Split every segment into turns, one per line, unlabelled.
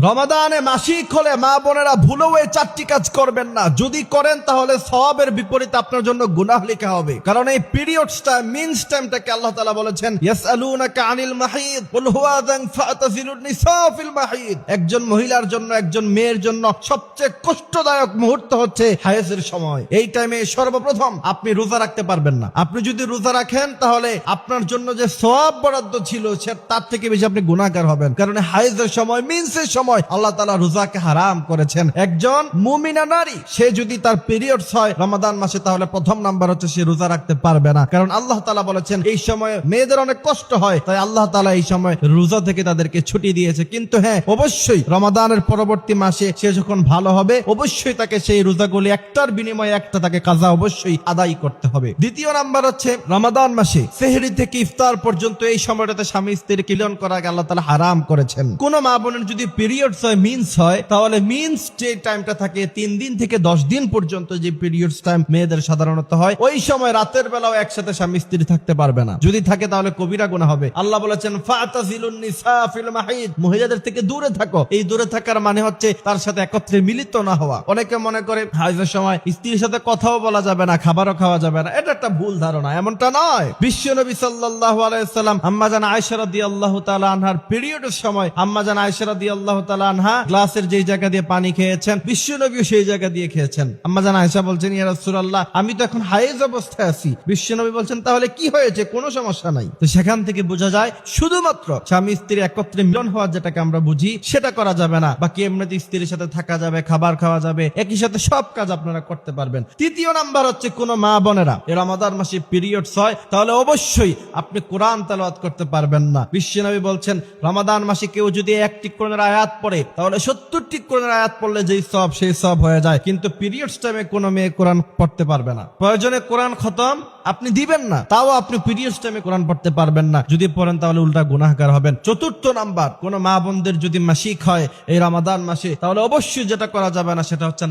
রমাদানে মাসিক হলে মা বোনেরা ভুলেও এই চারটি কাজ করবেন না। যদি করেন তাহলে সওয়াবের বিপরীতে আপনার জন্য গুনাহ লেখা হবে। কারণ এই পিরিয়ডস টাইম, মিনস টাইমটাকে আল্লাহ তাআলা বলেছেন ইয়াসআলুনাকা আনিল মাহিদ কুল হুয়া আযান ফাতাযিলুন নিসা ফিল মাহিদ। একজন মহিলার জন্য, একজন মেয়ের জন্য সবচেয়ে কষ্টদায়ক মুহূর্ত হচ্ছে হায়েজের সময়। এই টাইমে সর্বপ্রথম আপনি রোজা রাখতে পারবেন না। আপনি যদি রোজা রাখেন তাহলে আপনার জন্য যে সওয়াব বরাদ্দ ছিল তার থেকে বেশি আপনি গুনাহগার হবেন। কারণ হায়েজের সময়, মিনসের সময় আল্লাহ তাআলা রোজাকে হারাম করেছেন। একজন মুমিনা নারী সে যদি তার পিরিয়ডস হয় রমাদান মাসে, তাহলে প্রথম নাম্বার হচ্ছে সে রোজা রাখতে পারবে না। কারণ আল্লাহ তাআলা বলেছেন এই সময় মেয়েদের অনেক কষ্ট হয়, তাই আল্লাহ তাআলা এই সময় রোজা থেকে তাদেরকে ছুটি দিয়েছে। কিন্তু হ্যাঁ, অবশ্যই রমাদানের পরবর্তী মাসে সে যখন ভালো হবে অবশ্যই তাকে সেই রোজাগুলি একটার বিনিময়ে একটা তাকে কাজা অবশ্যই আদায় করতে হবে। দ্বিতীয় নাম্বার হচ্ছে রমাদান মাসে সেহরি থেকে ইফতার পর্যন্ত এই সময়টাতে স্বামী স্ত্রীর মিলন করা আল্লাহ তাআলা হারাম করেছেন। কোন মা বোনের যদি পিরিয়ডস হয়, মিন্স হয়, তাহলে মিন্স যে টাইমটা থাকে 3 দিন থেকে 10 দিন পর্যন্ত, যে পিরিয়ডস টাইম মেয়েদের সাধারণত হয়, ওই সময় রাতের বেলাও একসাথে স্বামী স্ত্রী থাকতে পারবে না। যদি থাকে তাহলে কবিরা গুনাহ হবে। আল্লাহ বলেছেন ফাতাযিলুন নিসা ফিল মাহিদ, মহিলাদের থেকে দূরে থাকো। এই দূরে থাকার মানে হচ্ছে তার সাথে একত্রে মিলিত না হওয়া। অনেকে মনে করে হাইজের সময় স্ত্রীর সাথে কথাও বলা যাবে না, খাবারও খাওয়া যাবে না। এটা একটা ভুল ধারণা, এমনটা নয়। বিশ্বনবী সাল্লাল্লাহু আলাইহি ওয়াসাল্লাম আম্মা জান আয়েশা রাদিয়াল্লাহু তাআলা আনহার পিরিয়ডের সময় আম্মা জান আয়েশা রাদিয়াল্লাহু তাআলা আনহা গ্লাসের যেই জায়গা দিয়ে পানি খেয়েছেন, বিশ্বনবীও সেই জায়গা দিয়ে খেয়েছেন। আম্মা জান আয়েশা বলছেন ইয়া রাসূলুল্লাহ, আমি তো এখন হায়েজ অবস্থায় আছি। বিশ্বনবী বলছেন তাহলে কি হয়েছে, কোনো সমস্যা নাই। তো সেখান থেকে বোঝা যায় শুধুমাত্র স্বামী স্ত্রী একত্রে মিলন হওয়া যেটাকে আমরা বুঝি সেটা করা যাবে না। বাকি এমনিতে স্ত্রীর সাথে থাকা যাবে, খাবার খাওয়া যাবে, একই সাথে সব কাজ আপনারা করতে পারবেন। তৃতীয় নাম্বার হচ্ছে কোন মা বোনেরা এই রমাদান মাসে পিরিয়ডস হয় তাহলে অবশ্যই আপনি কোরআন তেলাওয়াত করতে পারবেন না। বিশ্বনবী বলছেন রমাদান মাসে কেউ যদি একটি কোরআনের আয়াত পড়ে তাহলে 70টি কোরআনের আয়াত পড়লে যেই সওয়াব সেই সওয়াব হয়ে যায়। কিন্তু পিরিয়ডস টাইমে কোনো মেয়ে কোরআন পড়তে পারবে না। প্রয়োজনে কোরআন খতম আপনি দিবেন না, তাও আপনি পিরিয়ডস টাইমে কোরআন পড়তে পারবেন না। যদি পড়েন তাহলে উল্টা গুনাহগার হবেন। চতুর্থ নাম্বার, কোন মা বোনদের যদি মাসিক হয় এই রমাদান মাসে তাহলে অবশ্যই যেটা করা যাবে না সেটা হচ্ছে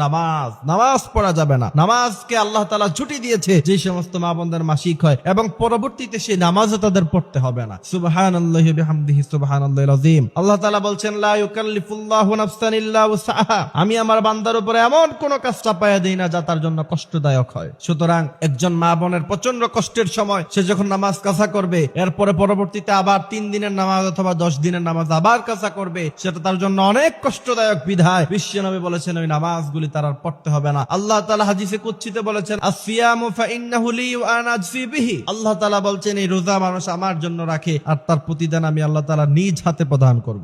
নামাজ পড়া যাবে না। নামাজকে আল্লাহ তাআলা ছুটি দিয়েছে যে সমস্ত মা বোনদের মাসিক হয়, এবং পরবর্তীতে সেই নামাজও তাদের পড়তে হবে না। সুবহানাল্লাহি বিহামদিহি সুবহানাল্লাহিল আযীম। আল্লাহ তাআলা বলছেন লা ইউকাল্লিফুল্লাহু নাফসান ইল্লা উসআহা, আমি আমার বান্দার উপরে এমন কোন কাজ চাপায়া দেই না যা তার জন্য কষ্টদায়ক হয়। সুতরাং একজন মা বোনের প্রচন্ড কষ্টের সময় সে যখন নামাজ কাজা করবে, এরপরে পরবর্তীতে আবার 3 দিনের নামাজ অথবা 10 দিনের নামাজ আবার কাজা করবে, সেটা তার জন্য অনেক কষ্টদায়ক। বিধায় বিশ্বনবী বলেছেন ওই নামাজগুলি তার আর পড়তে হবে না। আল্লাহ তাআলা হাদিসে কুদসিতে বলেছেন আসসিয়ামু ফাইন্নাহু লি ওয়া আনা আজফি বিহি, আল্লাহ তাআলা বলছেন এই রোজা মানুষ আমার জন্য রাখে আর তার প্রতিদান আমি আল্লাহ তাআলা নিজ হাতে প্রদান করব।